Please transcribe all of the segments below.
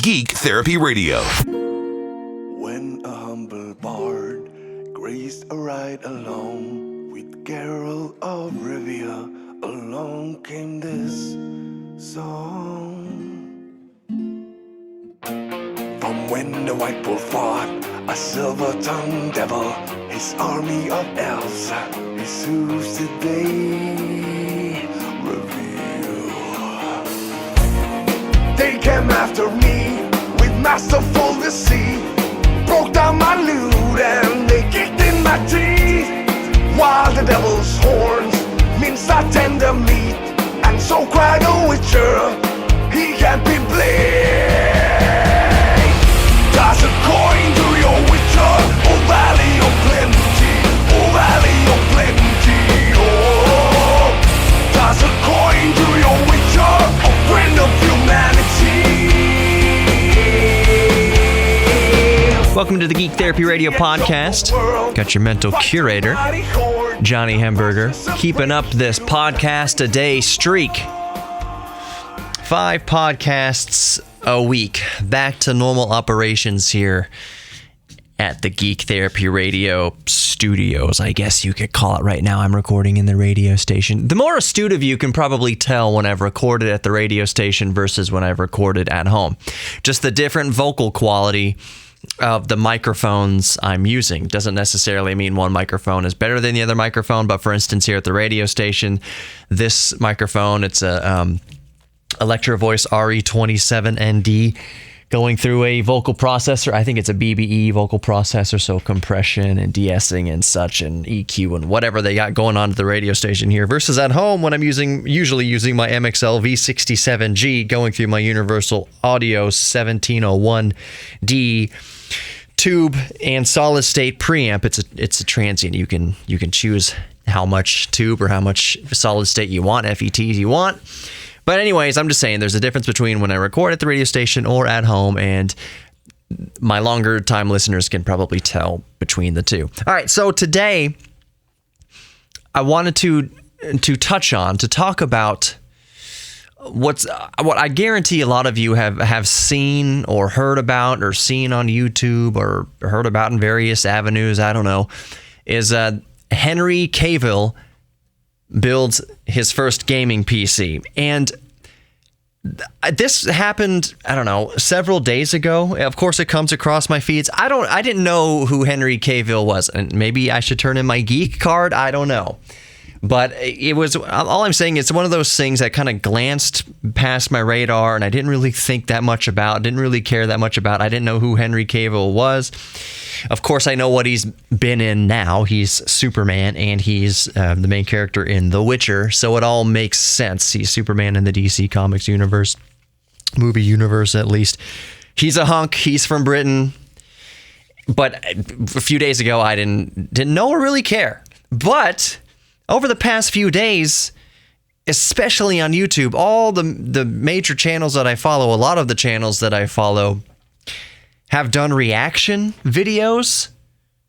Geek Therapy Radio. When a humble bard graced a ride along with Carol of Rivia, along came this song. From when the White Wolf fought a silver-tongued devil, his army of elves, his hooves did they reveal. They came after me with masterful deceit, broke down my lute and they kicked in my teeth, while the devil's horns minced our tender meat, and so cried the Witcher, he can't be blamed. Toss a coin to your Witcher, oh valley of plenty, oh valley of plenty, oh. Toss a coin to your Witcher, a friend of humanity. Welcome to the Geek Therapy Radio podcast. Got your mental curator, Johnny Hamburger, keeping up this podcast a day streak. 5 podcasts a week. Back to normal operations here at the Geek Therapy Radio studios, I guess you could call it right now. I'm recording in the radio station. The more astute of you can probably tell when I've recorded at the radio station versus when I've recorded at home. Just the different vocal quality of the microphones I'm using. Doesn't necessarily mean one microphone is better than the other microphone, but for instance, here at the radio station, this microphone, it's a Electro Voice RE27ND going through a vocal processor. I think it's a BBE vocal processor, so compression and de-essing and such and EQ and whatever they got going on at the radio station here, versus at home when I'm usually using my MXL V67G going through my Universal Audio 1701D tube and solid state preamp. It's a transient. You can choose how much tube or how much solid state you want, FETs you want. But anyways, I'm just saying there's a difference between when I record at the radio station or at home, and my longer time listeners can probably tell between the two. All right, so today I wanted to talk about what I guarantee a lot of you have seen or heard about or seen on YouTube or heard about in various avenues, I don't know, is Henry Cavill builds his first gaming PC. And this happened, I don't know, several days ago. Of course, it comes across my feeds. I didn't know who Henry Cavill was, and maybe I should turn in my geek card. I don't know. But it was, all I'm saying, it's one of those things that kind of glanced past my radar and I didn't really think that much about, didn't really care that much about. I didn't know who Henry Cavill was. Of course, I know what he's been in now. He's Superman and he's the main character in The Witcher, so it all makes sense. He's Superman in the DC Comics universe, movie universe at least. He's a hunk. He's from Britain. But a few days ago, I didn't know or really care. But over the past few days, especially on YouTube, all the major channels that I follow, a lot of the channels that I follow have done reaction videos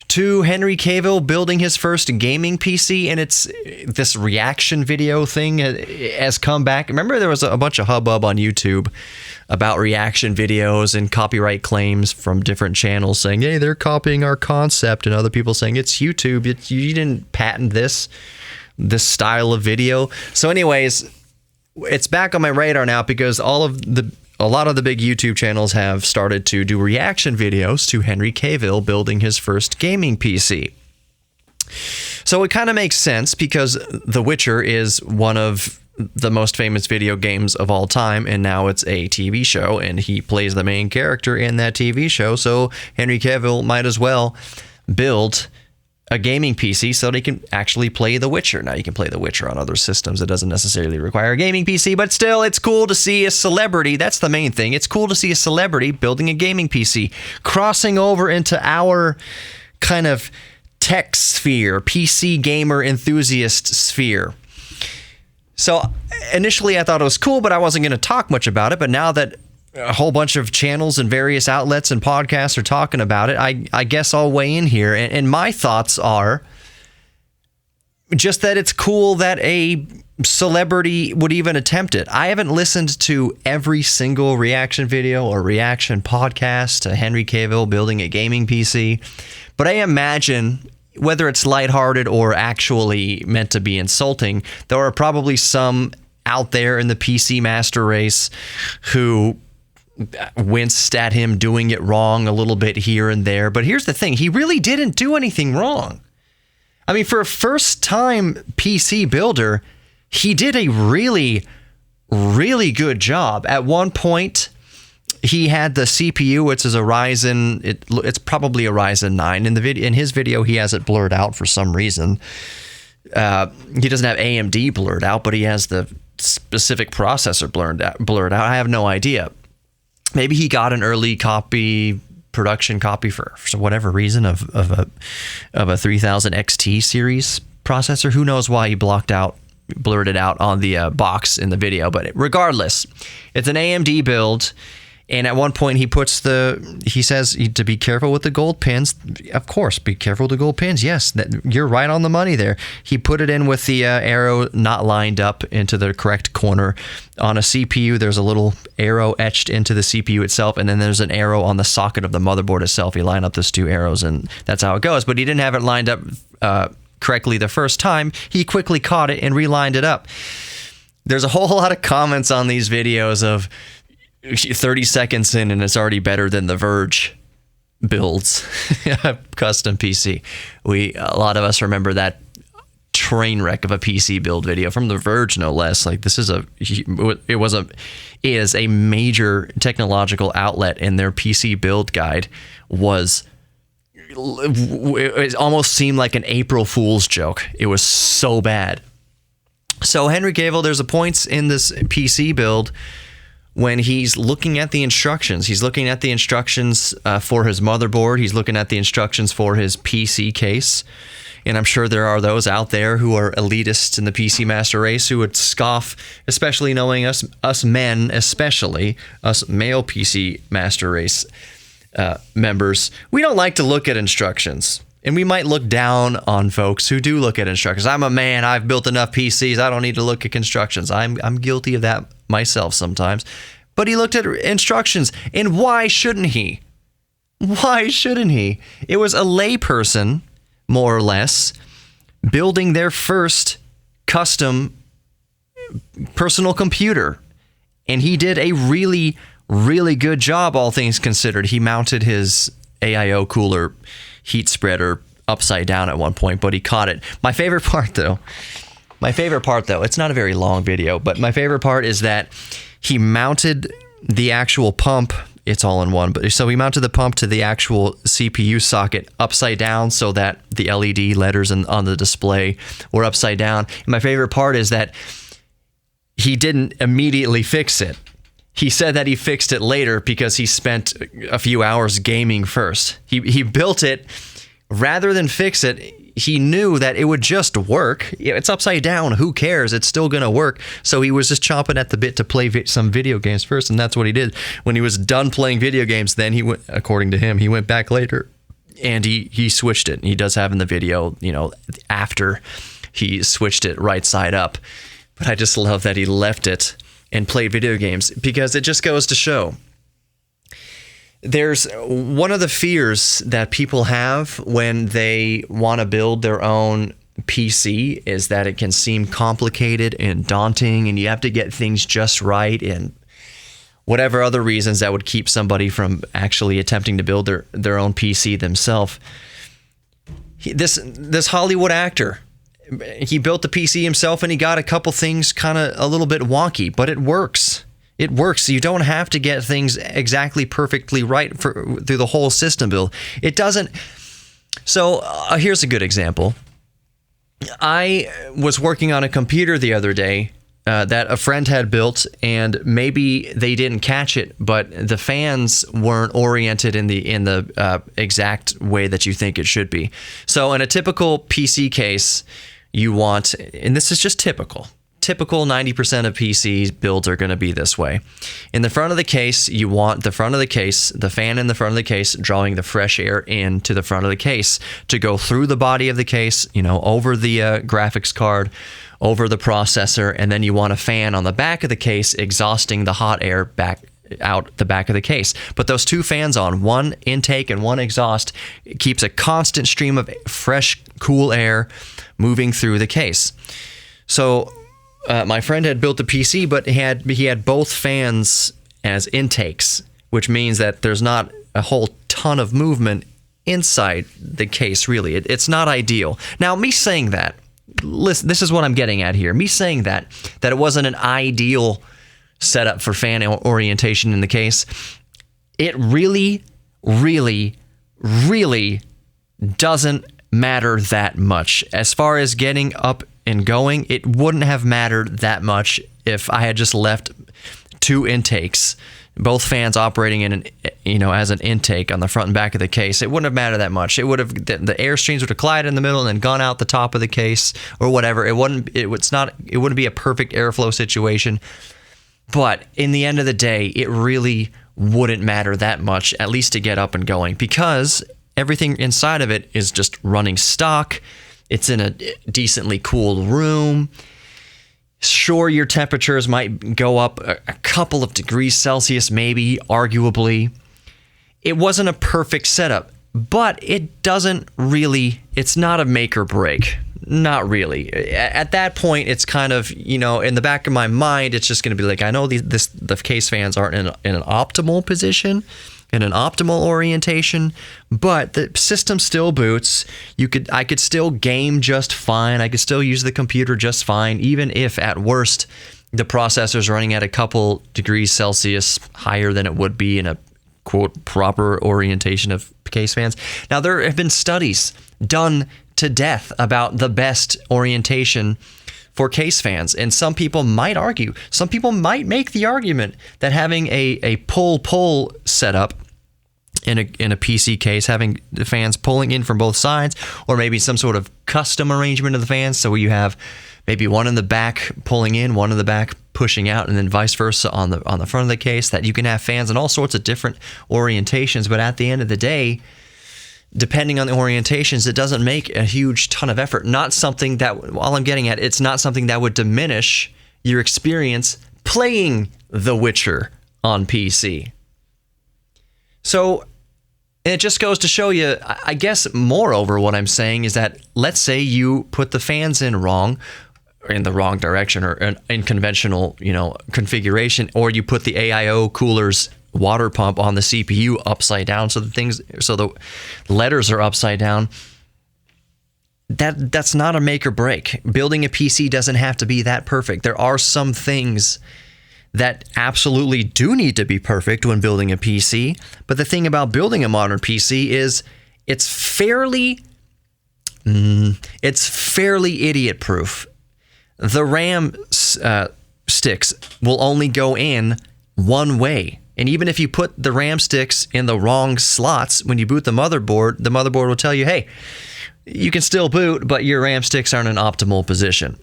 to Henry Cavill building his first gaming PC, and it's this reaction video thing has come back. Remember there was a bunch of hubbub on YouTube about reaction videos and copyright claims from different channels saying, hey, they're copying our concept, and other people saying it's YouTube, you didn't patent this style of video. So anyways, it's back on my radar now because a lot of the big YouTube channels have started to do reaction videos to Henry Cavill building his first gaming PC. So it kind of makes sense because The Witcher is one of the most famous video games of all time, and now it's a TV show, and he plays the main character in that TV show, so Henry Cavill might as well build a gaming PC so they can actually play The Witcher. Now, you can play The Witcher on other systems. It doesn't necessarily require a gaming PC, but still, it's cool to see a celebrity. That's the main thing. It's cool to see a celebrity building a gaming PC, crossing over into our kind of tech sphere, PC gamer enthusiast sphere. So initially, I thought it was cool, but I wasn't going to talk much about it. But now that a whole bunch of channels and various outlets and podcasts are talking about it, I guess I'll weigh in here. And my thoughts are, just that it's cool that a celebrity would even attempt it. I haven't listened to every single reaction video or reaction podcast to Henry Cavill building a gaming PC, but I imagine, whether it's lighthearted or actually meant to be insulting, there are probably some out there in the PC master race who winced at him doing it wrong a little bit here and there. But here's the thing, he really didn't do anything wrong. I mean, for a first-time PC builder, he did a really, really good job. At one point, he had the CPU, which is a Ryzen. It's probably a Ryzen 9. In his video, he has it blurred out for some reason. He doesn't have AMD blurred out, but he has the specific processor blurred out. I have no idea. Maybe he got an early production copy for whatever reason of a 3000 XT series processor. Who knows why he blurred it out on the box in the video, but regardless, it's an AMD build. And at one point he says to be careful with the gold pins. Of course, be careful with the gold pins. Yes, you're right on the money there. He put it in with the arrow not lined up into the correct corner. On a CPU, there's a little arrow etched into the CPU itself, and then there's an arrow on the socket of the motherboard itself. You line up those two arrows, and that's how it goes. But he didn't have it lined up correctly the first time. He quickly caught it and relined it up. There's a whole lot of comments on these videos of 30 seconds in and it's already better than the Verge builds custom PC. A lot of us remember that train wreck of a PC build video from the Verge, no less. Like, this is is a major technological outlet, and their PC build guide it almost seemed like an April Fool's joke. It was so bad. So Henry Cavill, there's a points in this PC build when he's looking at the instructions. He's looking at the instructions for his motherboard. He's looking at the instructions for his PC case. And I'm sure there are those out there who are elitists in the PC master race who would scoff, especially knowing us men, especially us male PC master race members. We don't like to look at instructions. And we might look down on folks who do look at instructions. I'm a man. I've built enough PCs. I don't need to look at instructions. I'm guilty of that myself sometimes. But he looked at instructions. And why shouldn't he? Why shouldn't he? It was a layperson, more or less, building their first custom personal computer. And he did a really, really good job, all things considered. He mounted his AIO cooler heat spreader upside down at one point, but he caught it. My favorite part though, it's not a very long video, but my favorite part is that he mounted the actual pump. It's all in one, but so he mounted the pump to the actual CPU socket upside down so that the LED letters on the display were upside down. And my favorite part is that he didn't immediately fix it. He said that he fixed it later because he spent a few hours gaming first. He built it rather than fix it. He knew that it would just work. It's upside down. Who cares? It's still going to work. So he was just chomping at the bit to play some video games first, and that's what he did. When he was done playing video games, then he went, according to him, he went back later and he switched it. He does have in the video, after he switched it right side up. But I just love that he left it and played video games, because it just goes to show. There's one of the fears that people have when they want to build their own PC is that it can seem complicated and daunting, and you have to get things just right, and whatever other reasons that would keep somebody from actually attempting to build their own PC themselves. This Hollywood actor, he built the PC himself, and he got a couple things kind of a little bit wonky, but it works. It works. You don't have to get things exactly perfectly right through the whole system build. It doesn't. So here's a good example. I was working on a computer the other day that a friend had built, and maybe they didn't catch it, but the fans weren't oriented in the exact way that you think it should be. So in a typical PC case, you want, and this is just typical typical 90% of PC builds are going to be this way. In the front of the case, you want the front of the case, the fan in the front of the case, drawing the fresh air into the front of the case to go through the body of the case, over the graphics card, over the processor, and then you want a fan on the back of the case exhausting the hot air back out the back of the case. Put those two fans on, one intake and one exhaust. It keeps a constant stream of fresh, cool air moving through the case. So my friend had built a PC, but he had both fans as intakes, which means that there's not a whole ton of movement inside the case, really. It's not ideal. Now, me saying that, listen, this is what I'm getting at here. Me saying that it wasn't an ideal setup for fan orientation in the case, it really, really, really doesn't matter that much. As far as getting up and going, it wouldn't have mattered that much if I had just left two intakes, both fans operating in as an intake on the front and back of the case. It wouldn't have mattered that much. It would have, the air streams would have collided in the middle and then gone out the top of the case or whatever. It wouldn't be a perfect airflow situation. But in the end of the day, it really wouldn't matter that much, at least to get up and going, because everything inside of it is just running stock. It's in a decently cooled room. Sure, your temperatures might go up a couple of degrees Celsius, maybe, arguably. It wasn't a perfect setup, but it doesn't really, it's not a make or break. Not really. At that point, it's kind of, in the back of my mind, it's just going to be like, I know the case fans aren't in an optimal position, in an optimal orientation, but the system still boots. I could still game just fine. I could still use the computer just fine, even if at worst the processor's running at a couple degrees Celsius higher than it would be in a quote proper orientation of case fans. Now, there have been studies done to death about the best orientation for case fans, and some people might make the argument that having a pull setup in a PC case, having the fans pulling in from both sides, or maybe some sort of custom arrangement of the fans, so you have maybe one in the back pulling in, one in the back pushing out, and then vice versa on the front of the case, that you can have fans in all sorts of different orientations. But at the end of the day, depending on the orientations, it doesn't make a huge ton of effort. Not something that, all I'm getting at, it's not something that would diminish your experience playing The Witcher on PC. So it just goes to show you, I guess, moreover, what I'm saying is that, let's say you put the fans in the wrong direction, or in conventional, configuration, or you put the AIO cooler's water pump on the CPU upside down, so the letters are upside down. That's not a make or break. Building a PC doesn't have to be that perfect. There are some things that absolutely do need to be perfect when building a PC, but the thing about building a modern PC is it's fairly idiot proof. The RAM sticks will only go in one way. And even if you put the RAM sticks in the wrong slots, when you boot the motherboard will tell you, hey, you can still boot, but your RAM sticks aren't in an optimal position.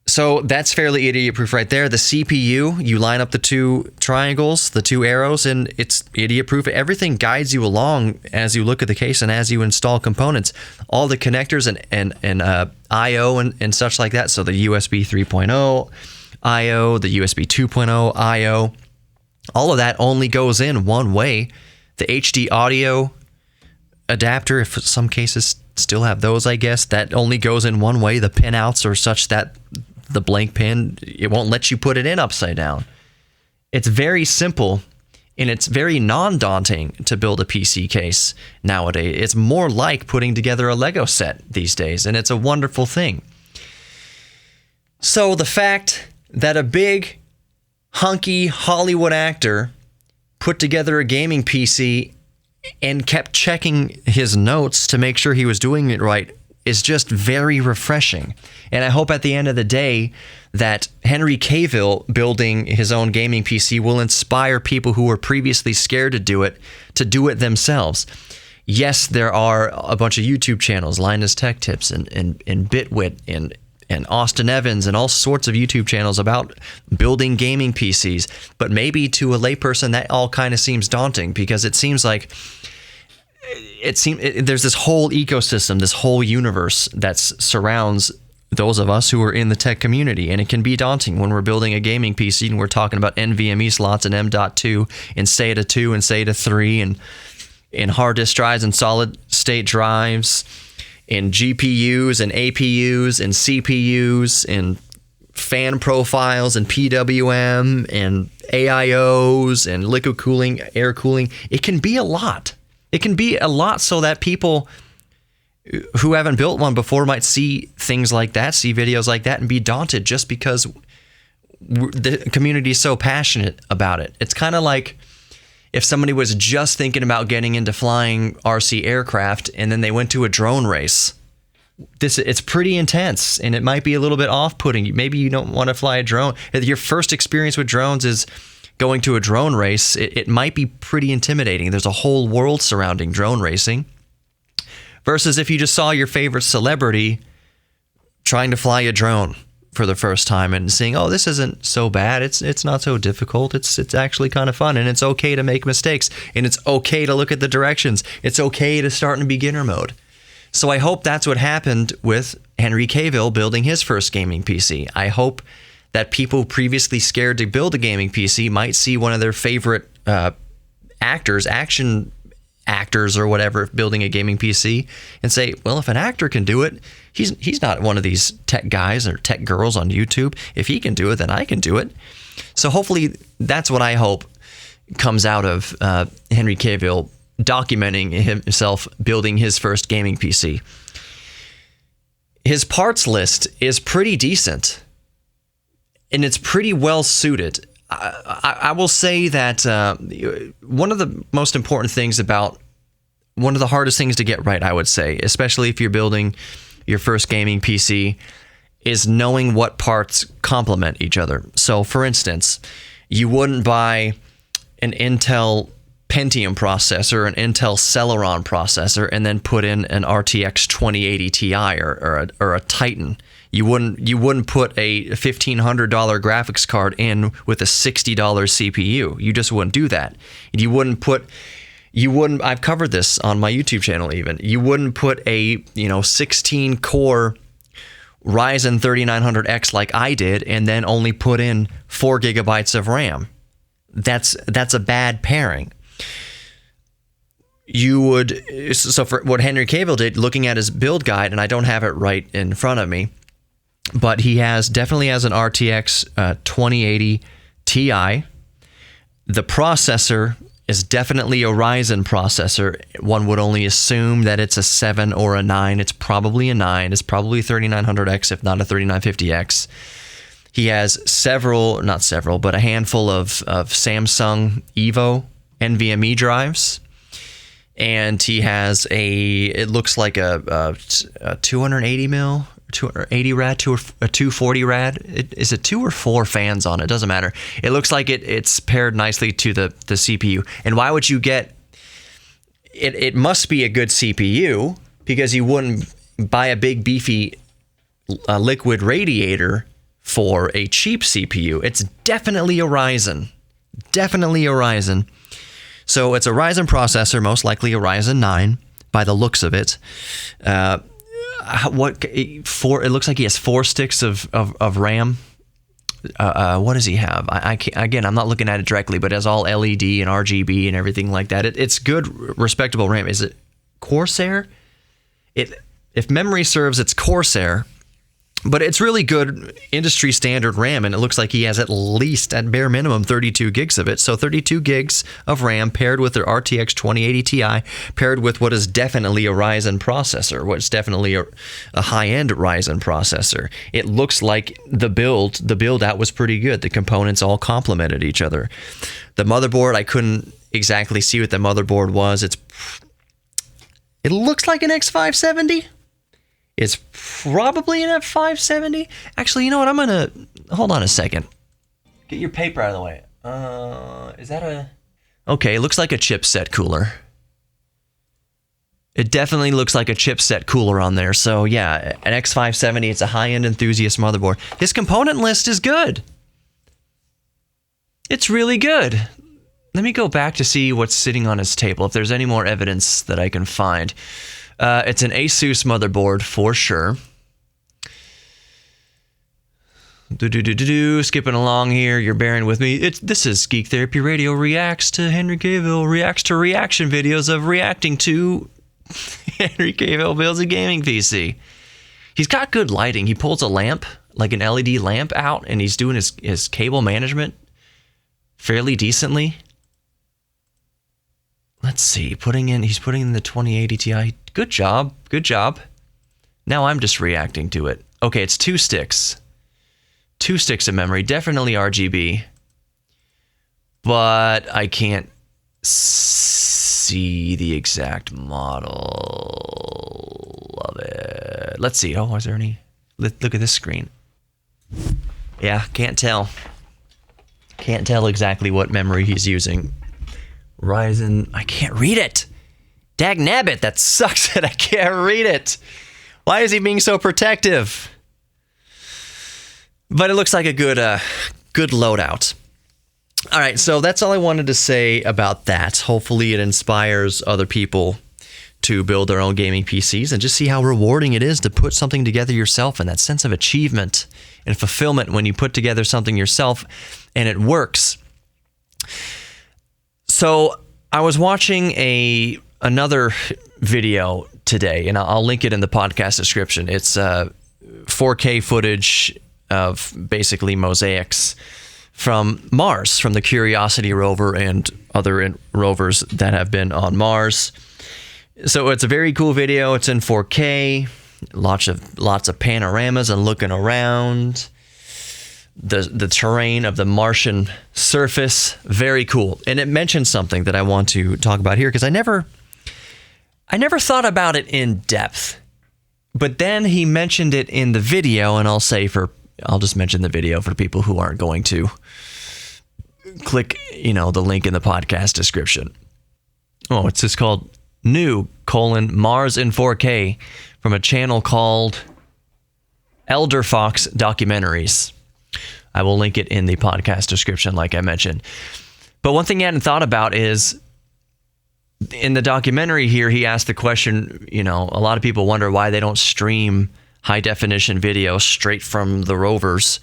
So that's fairly idiot-proof right there. The CPU, you line up the two triangles, the two arrows, and it's idiot-proof. Everything guides you along as you look at the case and as you install components. All the connectors and I/O and such like that. So the USB 3.0 I/O, the USB 2.0 I/O, all of that only goes in one way. The HD audio adapter, if some cases still have those, I guess, that only goes in one way. The pinouts are such that the blank pin, it won't let you put it in upside down. It's very simple, and it's very non-daunting to build a PC case nowadays. It's more like putting together a Lego set these days, and it's a wonderful thing. So the fact that a big, hunky Hollywood actor put together a gaming PC and kept checking his notes to make sure he was doing it right is just very refreshing. And I hope at the end of the day that Henry Cavill building his own gaming PC will inspire people who were previously scared to do it themselves. Yes, there are a bunch of YouTube channels, Linus Tech Tips and Bitwit and and Austin Evans and all sorts of YouTube channels about building gaming PCs. But maybe to a layperson, that all kind of seems daunting, because it seems like there's this whole ecosystem, this whole universe that surrounds those of us who are in the tech community. And it can be daunting when we're building a gaming PC and we're talking about NVMe slots and M.2 and SATA 2 and SATA 3 and hard disk drives and solid state drives and GPUs and APUs and CPUs and fan profiles and PWM and AIOs and liquid cooling, air cooling. It can be a lot. It can be a lot, so that people who haven't built one before might see things like that, see videos like that, and be daunted just because the community is so passionate about it. It's kind of like if somebody was just thinking about getting into flying RC aircraft and then they went to a drone race. It's pretty intense, and it might be a little bit off-putting. Maybe you don't want to fly a drone. If your first experience with drones is going to a drone race, it might be pretty intimidating. There's a whole world surrounding drone racing. Versus if you just saw your favorite celebrity trying to fly a drone for the first time and seeing, oh, this isn't so bad. It's not so difficult. It's actually kind of fun, and it's okay to make mistakes, and it's okay to look at the directions. It's okay to start in beginner mode. So I hope that's what happened with Henry Cavill building his first gaming PC. I hope that people previously scared to build a gaming PC might see one of their favorite action actors or whatever building a gaming PC and say, well, if an actor can do it, he's not one of these tech guys or tech girls on YouTube. If he can do it, then I can do it. So hopefully that's what I hope comes out of Henry Cavill documenting himself building his first gaming PC. His parts list is pretty decent, and it's pretty well suited. I will say that one of the most important things about one of the hardest things to get right, I would say, especially if you're building your first gaming PC, is knowing what parts complement each other. So, for instance, you wouldn't buy an Intel Pentium processor, an Intel Celeron processor, and then put in an RTX 2080 Ti or a Titan. You wouldn't put a $1,500 graphics card in with a $60 CPU. You just wouldn't do that. And I've covered this on my YouTube channel even. You wouldn't put a 16 core Ryzen 3900X like I did and then only put in 4 gigabytes of RAM. That's a bad pairing. So for what Henry Cavill did, looking at his build guide, and I don't have it right in front of me, but he definitely has an RTX 2080 Ti. The processor is definitely a Ryzen processor. One would only assume that it's a 7 or a 9. It's probably a 9. It's probably 3900X, if not a 3950X. He has a handful of Samsung Evo NVMe drives. And he has it looks like a 280 mil, 280 rad, a 240 rad. Is it 2 or 4 fans on it? Doesn't matter. It looks like it's paired nicely to the CPU. And why would you get it? It must be a good CPU, because you wouldn't buy a big beefy liquid radiator for a cheap CPU. It's definitely a Ryzen. Definitely a Ryzen. So it's a Ryzen processor, most likely a Ryzen 9 by the looks of it. It looks like he has 4 sticks of RAM. What does he have? Again, I'm not looking at it directly, but it has all LED and RGB and everything like that. It's good, respectable RAM. Is it Corsair? If memory serves, it's Corsair. But it's really good industry standard RAM, and it looks like he has at least, at bare minimum, 32 gigs of it. So 32 gigs of RAM paired with their RTX 2080 Ti, paired with what is definitely a Ryzen processor, what's definitely a high-end Ryzen processor. It looks like the build out was pretty good. The components all complemented each other. The motherboard, I couldn't exactly see what the motherboard was. It looks like an X570. It's probably an F570. Actually, you know what? I'm gonna hold on a second. Get your paper out of the way. Is that a? Okay, it looks like a chipset cooler. It definitely looks like a chipset cooler on there. So yeah, an X570, it's a high-end enthusiast motherboard. His component list is good. It's really good. Let me go back to see what's sitting on his table, if there's any more evidence that I can find. It's an Asus motherboard for sure. Skipping along here, you're bearing with me. This is Geek Therapy Radio reacts to Henry Cavill, reacts to reaction videos of reacting to Henry Cavill builds a gaming PC. He's got good lighting. He pulls a lamp, like an LED lamp out, and he's doing his cable management fairly decently. Let's see, he's putting in the 2080 Ti. Good job, good job. Now I'm just reacting to it. Okay, it's 2 sticks. 2 sticks of memory, definitely RGB. But I can't see the exact model of it. Let's see. Oh, is there any? Look at this screen. Yeah, can't tell. Can't tell exactly what memory he's using. Ryzen, I can't read it. Dagnabbit, that sucks that I can't read it. Why is he being so protective? But it looks like a good loadout. All right, so that's all I wanted to say about that. Hopefully it inspires other people to build their own gaming PCs and just see how rewarding it is to put something together yourself, and that sense of achievement and fulfillment when you put together something yourself and it works. So I was watching another video today, and I'll link it in the podcast description. It's 4K footage of basically mosaics from Mars, from the Curiosity rover and other rovers that have been on Mars. So it's a very cool video. It's in 4K, lots of panoramas and looking around the terrain of the Martian surface. Very cool. And it mentions something that I want to talk about here because I never thought about it in depth. But then he mentioned it in the video, and I'll just mention the video for people who aren't going to click, the link in the podcast description. Oh, it's just called Mars in 4K from a channel called Elder Fox Documentaries. I will link it in the podcast description, like I mentioned. But one thing I hadn't thought about is, in the documentary here, he asked the question, a lot of people wonder why they don't stream high-definition video straight from the rovers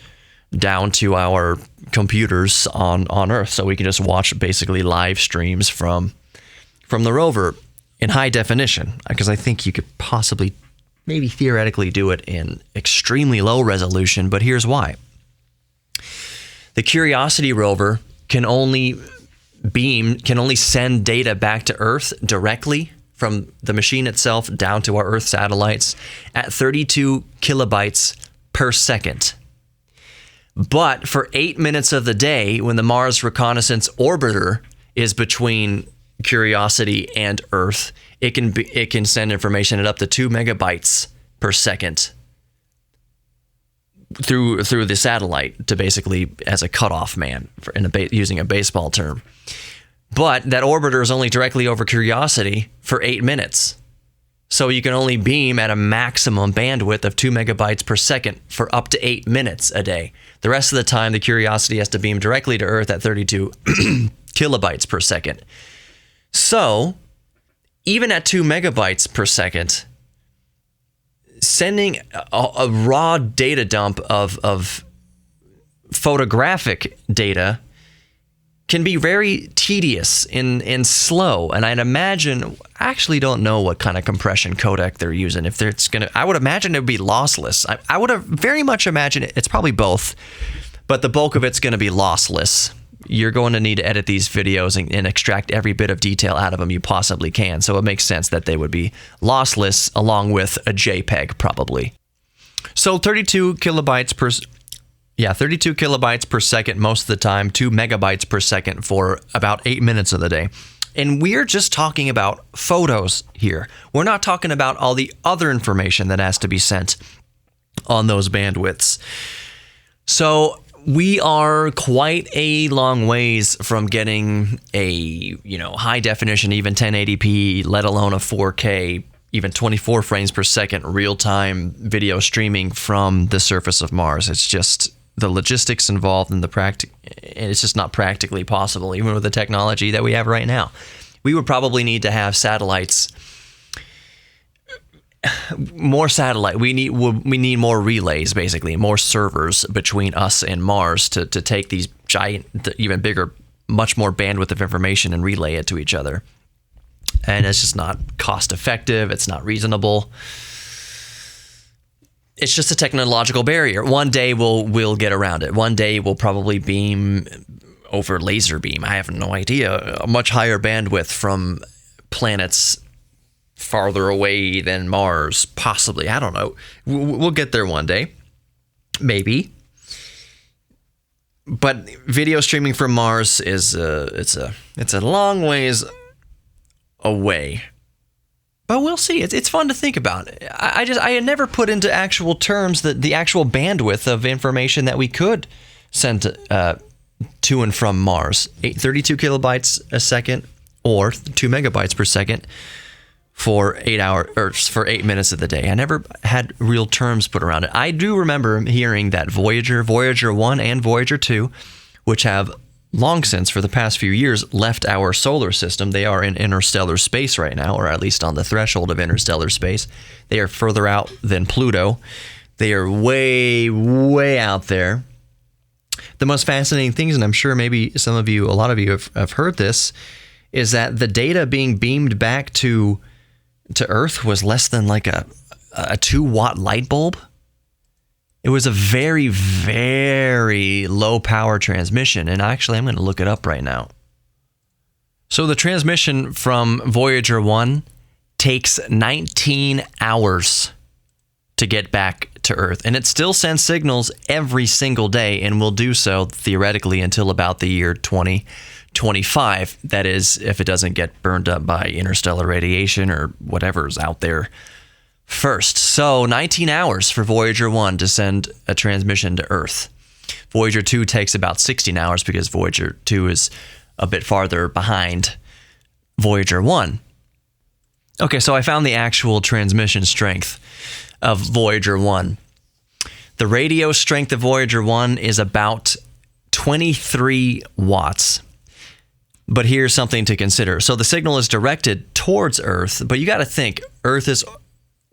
down to our computers on Earth, so we can just watch basically live streams from the rover in high definition, because I think you could possibly, maybe theoretically, do it in extremely low resolution, but here's why. The Curiosity rover can only send data back to Earth directly from the machine itself down to our Earth satellites at 32 kilobytes per second. But for 8 minutes of the day, when the Mars Reconnaissance Orbiter is between Curiosity and Earth, it can send information at up to 2 megabytes per second through the satellite to basically as a cutoff man, using a baseball term. But that orbiter is only directly over Curiosity for 8 minutes. So you can only beam at a maximum bandwidth of 2 megabytes per second for up to 8 minutes a day. The rest of the time, the Curiosity has to beam directly to Earth at 32 kilobytes per second. So even at 2 megabytes per second, sending a raw data dump of photographic data can be very tedious and slow. And I'd imagine, I actually don't know what kind of compression codec they're using. I would imagine it would be lossless. I would have very much imagine it's probably both, but the bulk of it's going to be lossless. You're going to need to edit these videos and extract every bit of detail out of them you possibly can. So it makes sense that they would be lossless along with a JPEG probably. So 32 kilobytes per second most of the time, 2 megabytes per second for about 8 minutes of the day. And we're just talking about photos here. We're not talking about all the other information that has to be sent on those bandwidths. So we are quite a long ways from getting a, high definition, even 1080p, let alone a 4K, even 24 frames per second real-time video streaming from the surface of Mars. It's just the logistics involved and it's just not practically possible, even with the technology that we have right now. We would probably need to have satellites, more satellite. We need more relays, basically, more servers between us and Mars to take these giant, even bigger, much more bandwidth of information and relay it to each other. And it's just not cost effective. It's not reasonable. It's just a technological barrier. One day we'll get around it. One day we'll probably beam over laser beam. I have no idea. A much higher bandwidth from planets farther away than Mars, possibly. I don't know. We'll get there one day, maybe. But video streaming from Mars is it's a long ways away. But we'll see. It's fun to think about. I had never put into actual terms the actual bandwidth of information that we could send to and from Mars. 32 kilobytes a second or 2 megabytes per second for 8 minutes of the day. I never had real terms put around it. I do remember hearing that Voyager 1 and Voyager 2, which have long since, for the past few years, left our solar system. They are in interstellar space right now, or at least on the threshold of interstellar space. They are further out than Pluto. They are way, way out there. The most fascinating things, and I'm sure maybe a lot of you have heard this, is that the data being beamed back to Earth was less than like a 2-watt light bulb. It was a very, very low power transmission. And actually, I'm going to look it up right now. So the transmission from Voyager 1 takes 19 hours to get back to Earth. And it still sends signals every single day and will do so theoretically until about the year 2025. That is, if it doesn't get burned up by interstellar radiation or whatever's out there first. So 19 hours for Voyager 1 to send a transmission to Earth. Voyager 2 takes about 16 hours because Voyager 2 is a bit farther behind Voyager 1. Okay, so I found the actual transmission strength of Voyager 1. The radio strength of Voyager 1 is about 23 watts. But here's something to consider. So the signal is directed towards Earth, but you got to think Earth is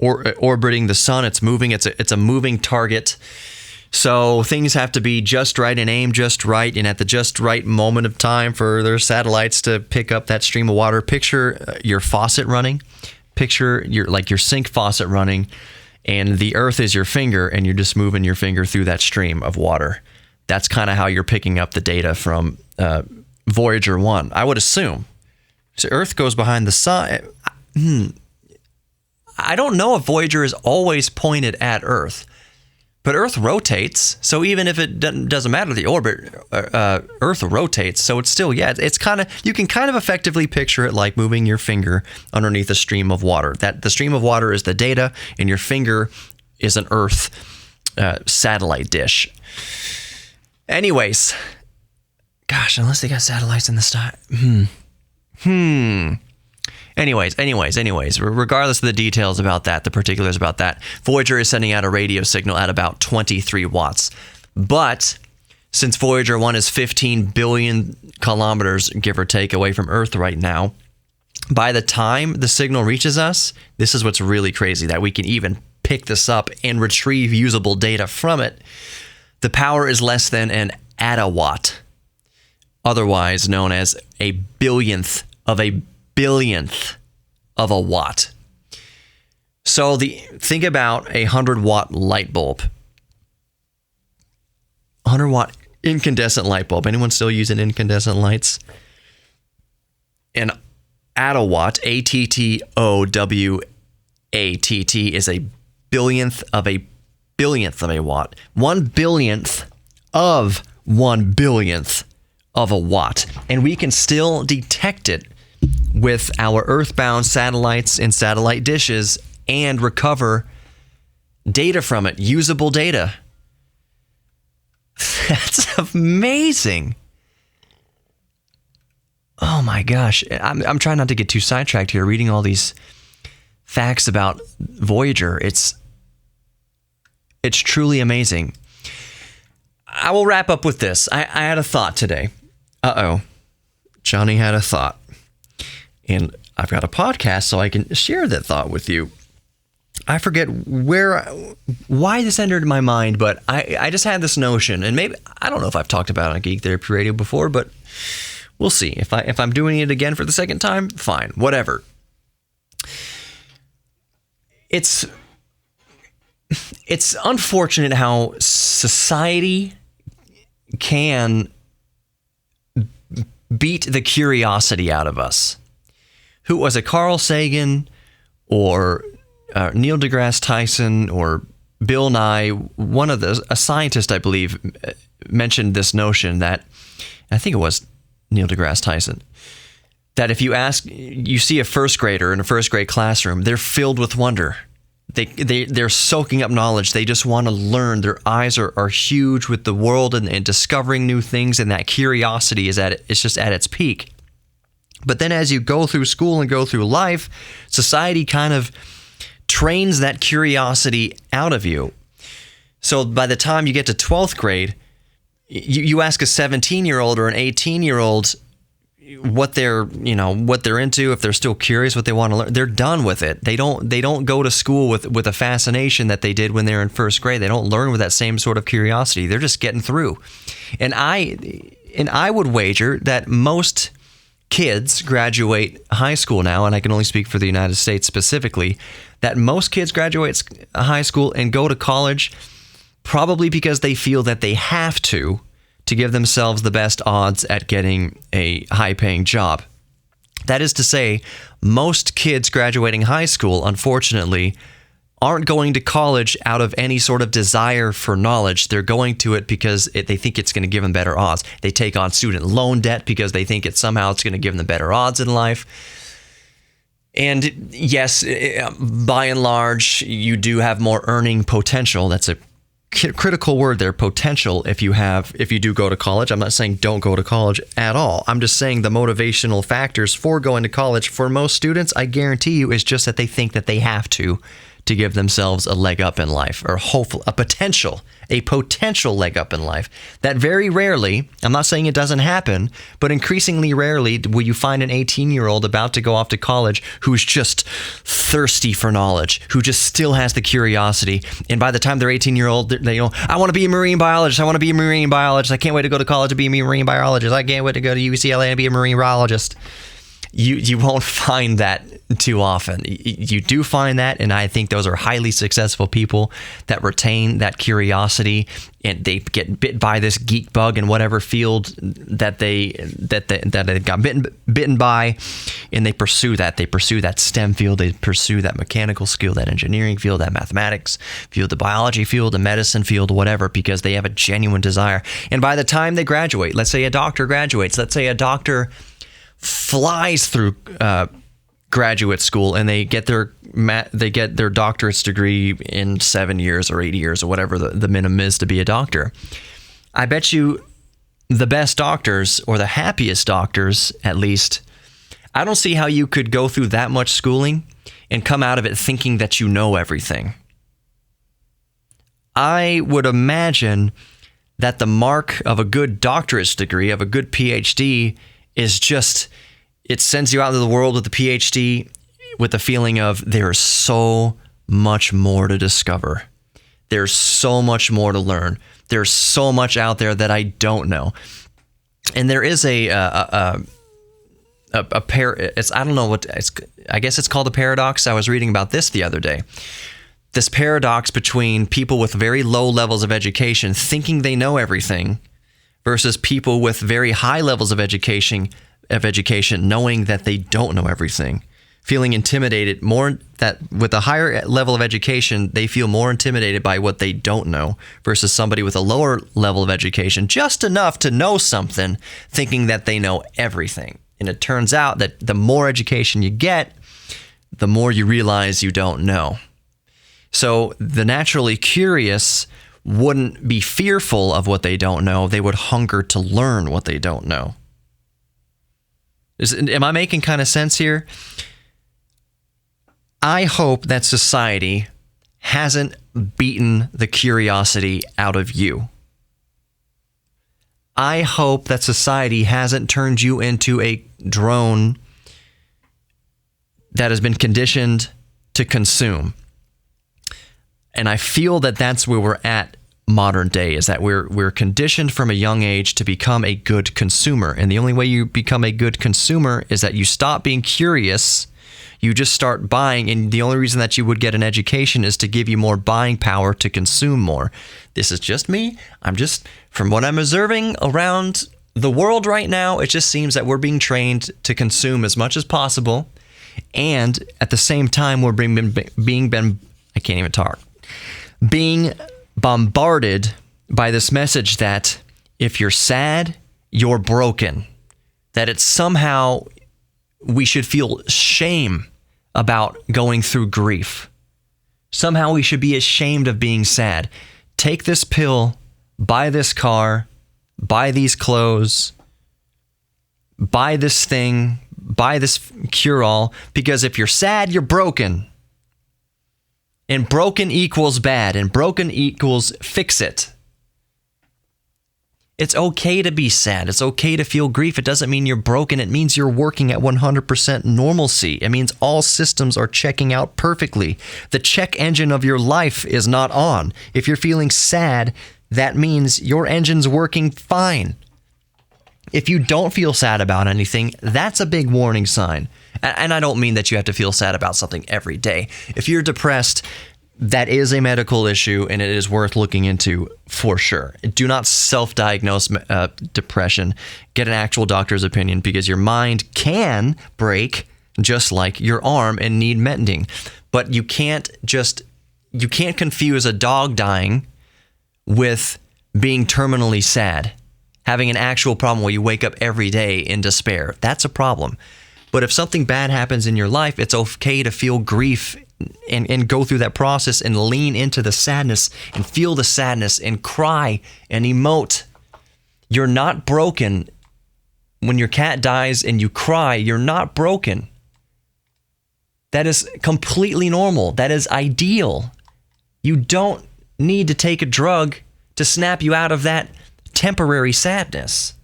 orbiting the sun. It's moving. It's a moving target. So things have to be just right and aimed just right and at the just right moment of time for their satellites to pick up that stream of water. Picture your faucet running. Picture your sink faucet running, and the Earth is your finger, and you're just moving your finger through that stream of water. That's kind of how you're picking up the data from Voyager 1, I would assume. So Earth goes behind the sun. I don't know if Voyager is always pointed at Earth, but Earth rotates. So even if it doesn't matter the orbit, Earth rotates. So it's still, it's kind of, you can kind of effectively picture it like moving your finger underneath a stream of water. That the stream of water is the data, and your finger is an Earth satellite dish. Anyways, gosh, unless they got satellites in the sky. Anyways, regardless of the details about that, the particulars about that, Voyager is sending out a radio signal at about 23 watts. But since Voyager 1 is 15 billion kilometers, give or take, away from Earth right now, by the time the signal reaches us, this is what's really crazy, that we can even pick this up and retrieve usable data from it. The power is less than an attawatt, otherwise known as a billionth of a watt. So think about a 100-watt light bulb. 100-watt incandescent light bulb. Anyone still using incandescent lights? An attawatt, A-T-T-O-W-A-T-T, is a billionth of a watt. 1 billionth of 1 billionth of a watt. And we can still detect it with our earthbound satellites and satellite dishes and recover data from it, usable data. That's amazing. Oh my gosh. I'm trying not to get too sidetracked here, reading all these facts about Voyager. It's truly amazing. I will wrap up with this. I had a thought today. Johnny had a thought. And I've got a podcast so I can share that thought with you. I forget why this entered my mind, but I just had this notion, and maybe, I don't know if I've talked about it on Geek Therapy Radio before, but we'll see. If I'm doing it again for the second time, fine, whatever. It's unfortunate how society can beat the curiosity out of us. Who was it, Carl Sagan or Neil deGrasse Tyson or Bill Nye? A scientist, I believe, mentioned this notion that, I think it was Neil deGrasse Tyson, that if you see a first grader in a first grade classroom, they're filled with wonder. They're soaking up knowledge. They just want to learn. Their eyes are huge with the world and discovering new things, and that curiosity it's just at its peak. But then as you go through school and go through life, society kind of trains that curiosity out of you. So by the time you get to 12th grade, you ask a 17-year-old or an 18-year-old what they're into, if they're still curious, what they want to learn, they're done with it. They don't go to school with a fascination that they did when they were in first grade. They don't learn with that same sort of curiosity. They're just getting through. And I would wager that most kids graduate high school now, and I can only speak for the United States specifically, that most kids graduate high school and go to college probably because they feel that they have to give themselves the best odds at getting a high-paying job. That is to say, most kids graduating high school, unfortunately, aren't going to college out of any sort of desire for knowledge. They're going to it because they think it's going to give them better odds. They take on student loan debt because they think it's going to give them better odds in life. And yes, by and large, you do have more earning potential. That's a critical word there, potential, if you do go to college. I'm not saying don't go to college at all. I'm just saying the motivational factors for going to college for most students, I guarantee you, is just that they think that they have to give themselves a leg up in life, or hopefully a potential leg up in life. That very rarely, I'm not saying it doesn't happen, but increasingly rarely will you find an 18-year-old about to go off to college who's just thirsty for knowledge, who just still has the curiosity. And by the time they're 18-year-old, they go, I want to be a marine biologist. I can't wait to go to college to be a marine biologist. I can't wait to go to UCLA and be a marine biologist. You won't find that too often. You do find that, and I think those are highly successful people that retain that curiosity, and they get bit by this geek bug in whatever field that they got bitten by, and they pursue that. They pursue that STEM field. They pursue that mechanical skill, that engineering field, that mathematics field, the biology field, the medicine field, whatever, because they have a genuine desire. And by the time they graduate, let's say a doctor graduates, let's say a doctor flies through graduate school and they get their doctorate's degree in 7 years or 8 years or whatever the minimum is to be a doctor. I bet you the best doctors, or the happiest doctors at least, I don't see how you could go through that much schooling and come out of it thinking that you know everything. I would imagine that the mark of a good doctorate's degree, of a good PhD, is just, it sends you out into the world with the PhD with the feeling of there's so much more to discover. There's so much more to learn. There's so much out there that I don't know. And there is I don't know what, I guess it's called a paradox. I was reading about this the other day. This paradox between people with very low levels of education thinking they know everything versus people with very high levels of education knowing that they don't know everything, feeling intimidated more, that with a higher level of education, they feel more intimidated by what they don't know versus somebody with a lower level of education, just enough to know something, thinking that they know everything. And it turns out that the more education you get, the more you realize you don't know. So the naturally curious wouldn't be fearful of what they don't know. They would hunger to learn what they don't know. Am I making kind of sense here? I hope that society hasn't beaten the curiosity out of you. I hope that society hasn't turned you into a drone that has been conditioned to consume. And I feel that that's where we're at modern day, is that we're conditioned from a young age to become a good consumer. And the only way you become a good consumer is that you stop being curious, you just start buying, and the only reason that you would get an education is to give you more buying power to consume more. This is just me. From what I'm observing around the world right now, it just seems that we're being trained to consume as much as possible. And at the same time, we're being bombarded by this message that if you're sad, you're broken. That it's somehow we should feel shame about going through grief. Somehow we should be ashamed of being sad. Take this pill, buy this car, buy these clothes, buy this thing, buy this cure-all, because if you're sad, you're broken. And broken equals bad, and broken equals fix it. It's okay to be sad. It's okay to feel grief. It doesn't mean you're broken. It means you're working at 100% normalcy. It means all systems are checking out perfectly. The check engine of your life is not on. If you're feeling sad, that means your engine's working fine. If you don't feel sad about anything, that's a big warning sign. And I don't mean that you have to feel sad about something every day. If you're depressed, that is a medical issue and it is worth looking into for sure. Do not self-diagnose depression. Get an actual doctor's opinion, because your mind can break just like your arm and need mending. But you can't confuse a dog dying with being terminally sad. Having an actual problem where you wake up every day in despair. That's a problem. But if something bad happens in your life, it's okay to feel grief and go through that process and lean into the sadness and feel the sadness and cry and emote. You're not broken. When your cat dies and you cry, you're not broken. That is completely normal. That is ideal. You don't need to take a drug to snap you out of that temporary sadness.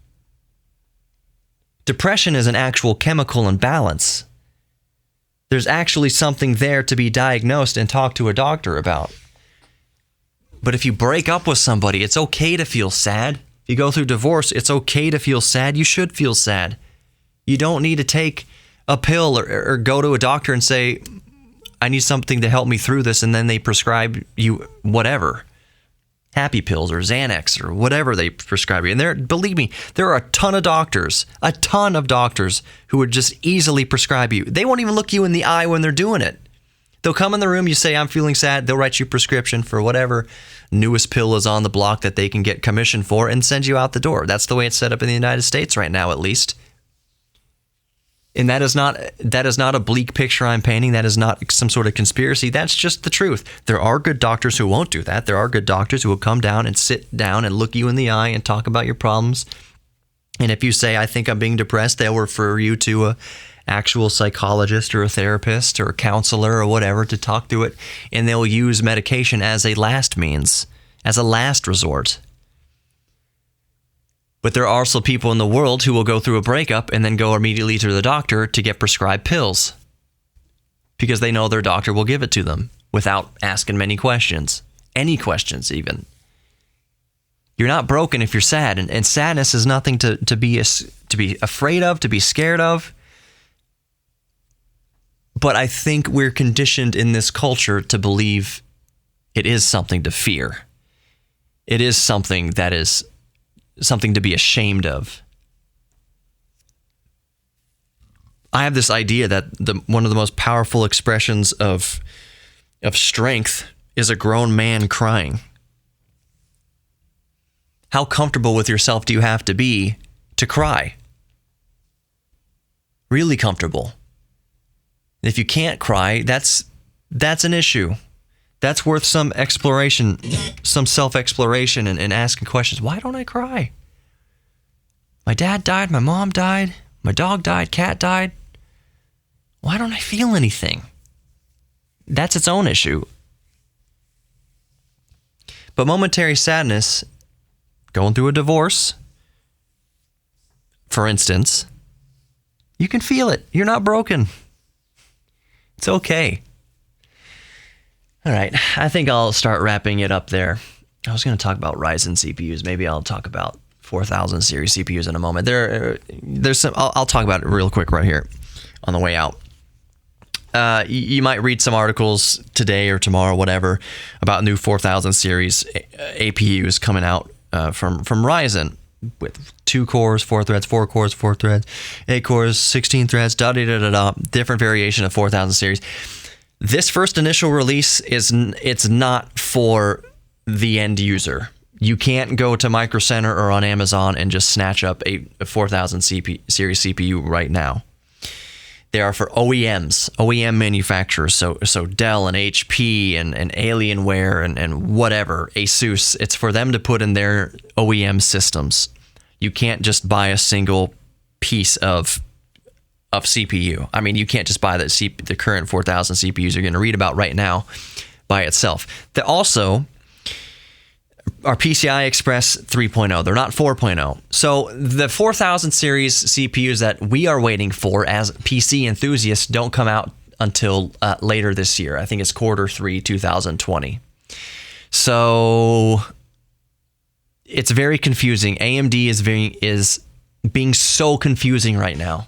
Depression is an actual chemical imbalance. There's actually something there to be diagnosed and talk to a doctor about. But if you break up with somebody, it's okay to feel sad. If you go through divorce, it's okay to feel sad. You should feel sad. You don't need to take a pill or go to a doctor and say, I need something to help me through this, and then they prescribe you whatever. Happy pills or Xanax or whatever they prescribe you. And believe me, there are a ton of doctors who would just easily prescribe you. They won't even look you in the eye when they're doing it. They'll come in the room, you say, I'm feeling sad. They'll write you a prescription for whatever newest pill is on the block that they can get commission for and send you out the door. That's the way it's set up in the United States right now, at least. And that is not a bleak picture I'm painting. That is not some sort of conspiracy. That's just the truth. There are good doctors who won't do that. There are good doctors who will come down and sit down and look you in the eye and talk about your problems. And if you say, I think I'm being depressed, they'll refer you to a actual psychologist or a therapist or a counselor or whatever to talk through it. And they'll use medication as a last means, as a last resort. But there are also people in the world who will go through a breakup and then go immediately to the doctor to get prescribed pills because they know their doctor will give it to them without asking many questions, any questions even. You're not broken if you're sad, and sadness is nothing to be afraid of, to be scared of. But I think we're conditioned in this culture to believe it is something to fear. It is something that is something to be ashamed of. I have this idea that one of the most powerful expressions of strength is a grown man crying. How comfortable with yourself do you have to be to cry? Really comfortable. If you can't cry, that's an issue. That's worth some exploration, some self-exploration, and asking questions. Why don't I cry? My dad died, my mom died, my dog died, cat died. Why don't I feel anything? That's its own issue. But momentary sadness, going through a divorce, for instance, you can feel it. You're not broken. It's okay. All right, I think I'll start wrapping it up there. I was going to talk about Ryzen CPUs. Maybe I'll talk about 4000 series CPUs in a moment. There's some. I'll talk about it real quick right here on the way out. You might read some articles today or tomorrow, whatever, about new 4000 series APUs coming out from Ryzen with 2 cores, 4 threads, 4 cores, 4 threads, 8 cores, 16 threads, different variation of 4000 series. This first initial release it's not for the end user. You can't go to Micro Center or on Amazon and just snatch up a 4000 series CPU right now. They are for OEM manufacturers, so Dell and HP and Alienware and whatever, Asus. It's for them to put in their OEM systems. You can't just buy a single piece of CPU. I mean, you can't just buy the current 4000 CPUs you're going to read about right now by itself. They also are PCI Express 3.0. They're not 4.0. So the 4000 series CPUs that we are waiting for as PC enthusiasts don't come out until later this year. I think it's Q3 2020. So it's very confusing. AMD is being so confusing right now.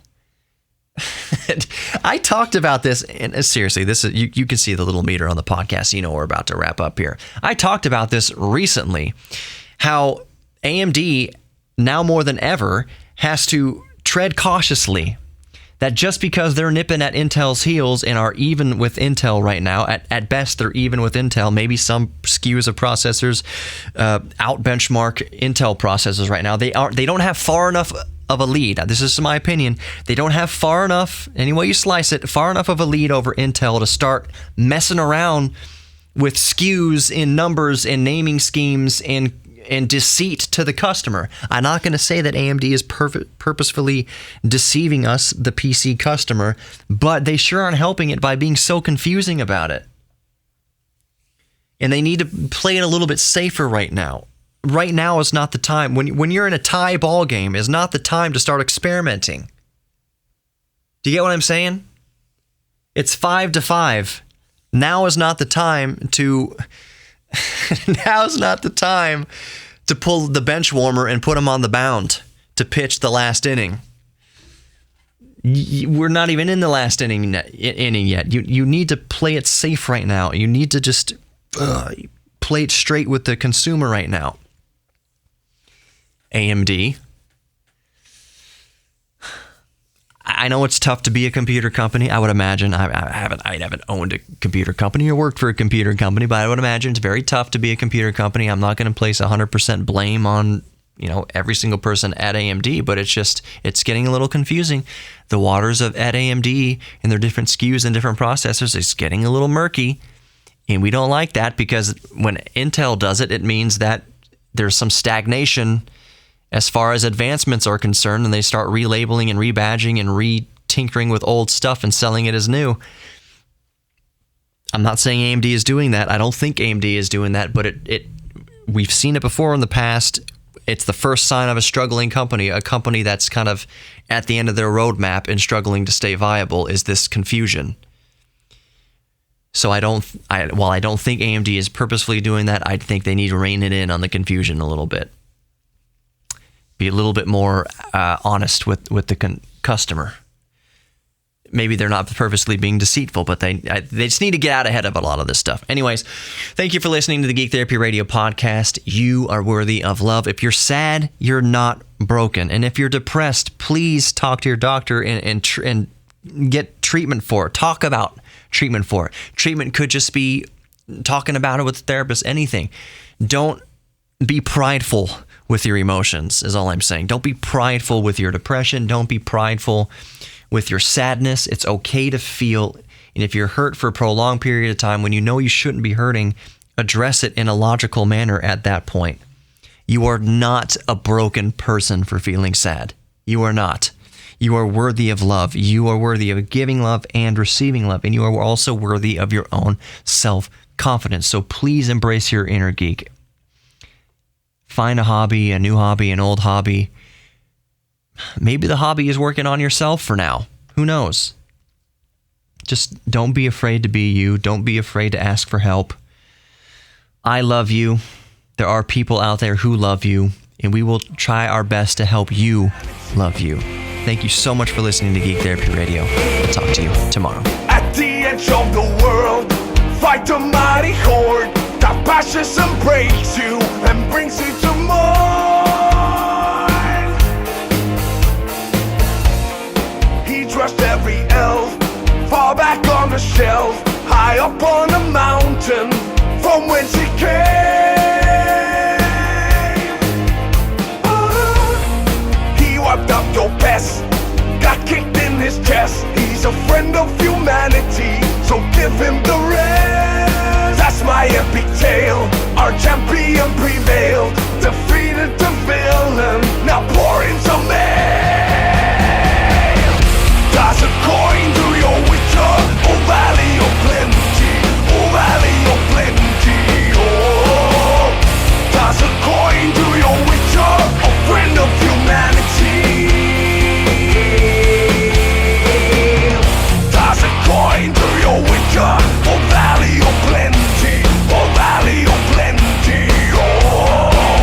I talked about this, and seriously, this is you can see the little meter on the podcast. You know we're about to wrap up here. I talked about this recently, how AMD now more than ever has to tread cautiously. That just because they're nipping at Intel's heels and are even with Intel right now, at best they're even with Intel. Maybe some SKUs of processors out benchmark Intel processors right now. They don't have far enough of a lead. This is my opinion. They don't have far enough, any way you slice it, far enough of a lead over Intel to start messing around with SKUs in numbers and naming schemes and deceit to the customer. I'm not going to say that AMD is purposefully deceiving us, the PC customer, but they sure aren't helping it by being so confusing about it. And they need to play it a little bit safer right now. Right now is not the time. When you're in a tie ball game, is not the time to start experimenting. Do you get what I'm saying? It's 5-5. Now is not the time to. Now's not the time to pull the bench warmer and put him on the mound to pitch the last inning. We're not even in the last inning yet. You need to play it safe right now. You need to just play it straight with the consumer right now. AMD. I know it's tough to be a computer company. I would imagine I haven't owned a computer company or worked for a computer company, but I would imagine it's very tough to be a computer company. I'm not going to place 100% blame on every single person at AMD, but it's getting a little confusing. The waters at AMD and their different SKUs and different processors is getting a little murky, and we don't like that because when Intel does it, it means that there's some stagnation as far as advancements are concerned, and they start relabeling and rebadging and re-tinkering with old stuff and selling it as new. I'm not saying AMD is doing that. I don't think AMD is doing that, but we've seen it before in the past. It's the first sign of a struggling company, a company that's kind of at the end of their roadmap and struggling to stay viable, is this confusion. So while I don't think AMD is purposefully doing that, I think they need to rein it in on the confusion a little bit. Be a little bit more honest with the customer. Maybe they're not purposely being deceitful, but they just need to get out ahead of a lot of this stuff. Anyways, thank you for listening to the Geek Therapy Radio podcast. You are worthy of love. If you're sad, you're not broken. And if you're depressed, please talk to your doctor and get treatment for it. Talk about treatment for it. Treatment could just be talking about it with a therapist, anything. Don't be prideful with your emotions is all I'm saying. Don't be prideful with your depression. Don't be prideful with your sadness. It's okay to feel. And if you're hurt for a prolonged period of time when you know you shouldn't be hurting, address it in a logical manner at that point. You are not a broken person for feeling sad. You are not. You are worthy of love. You are worthy of giving love and receiving love. And you are also worthy of your own self-confidence. So please embrace your inner geek. Find a hobby, a new hobby, an old hobby. Maybe the hobby is working on yourself for now. Who knows? Just don't be afraid to be you. Don't be afraid to ask for help. I love you. There are people out there who love you, and we will try our best to help you love you. Thank you so much for listening to Geek Therapy Radio. I'll talk to you tomorrow. At the edge of the world, fight a mighty horde that bashes and breaks you and brings you to more. He dressed every elf far back on the shelf, high up on a mountain from whence he came. He wiped up your past, got kicked in his chest. He's a friend of humanity, so give him the rest. That's my epic tale. Our champion prevailed, defeated the villain, now pour in some ale. Toss a coin to your witcher, oh valley of plenty, oh valley of plenty, oh. Toss a coin to your witcher, a friend of humanity. Toss a coin to your witcher, oh valley of plenty, oh valley of plenty, oh.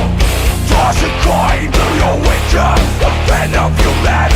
Toss a coin to your witcher, a friend of humanity.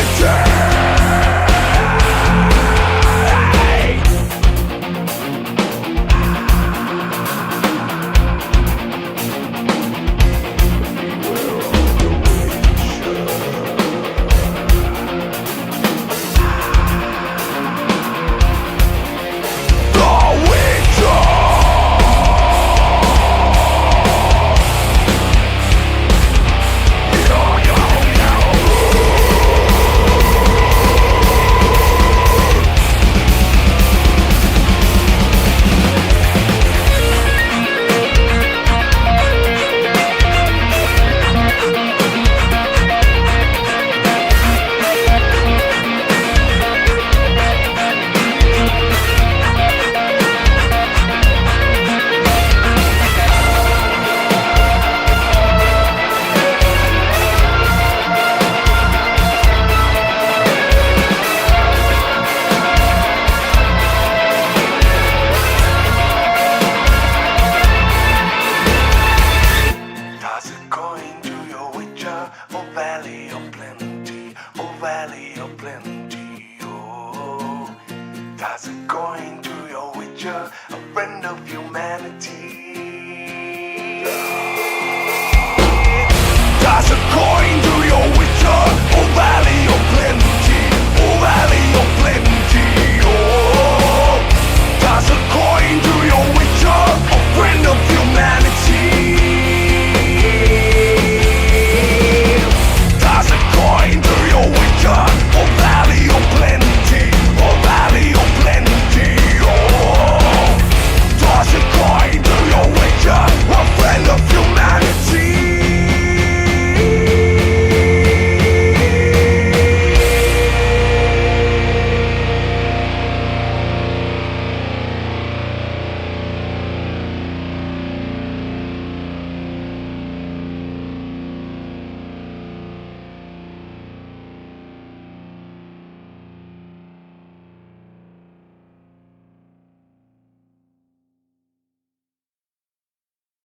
Toss a coin to your witcher, a friend of humanity. Toss a coin to your witcher, oh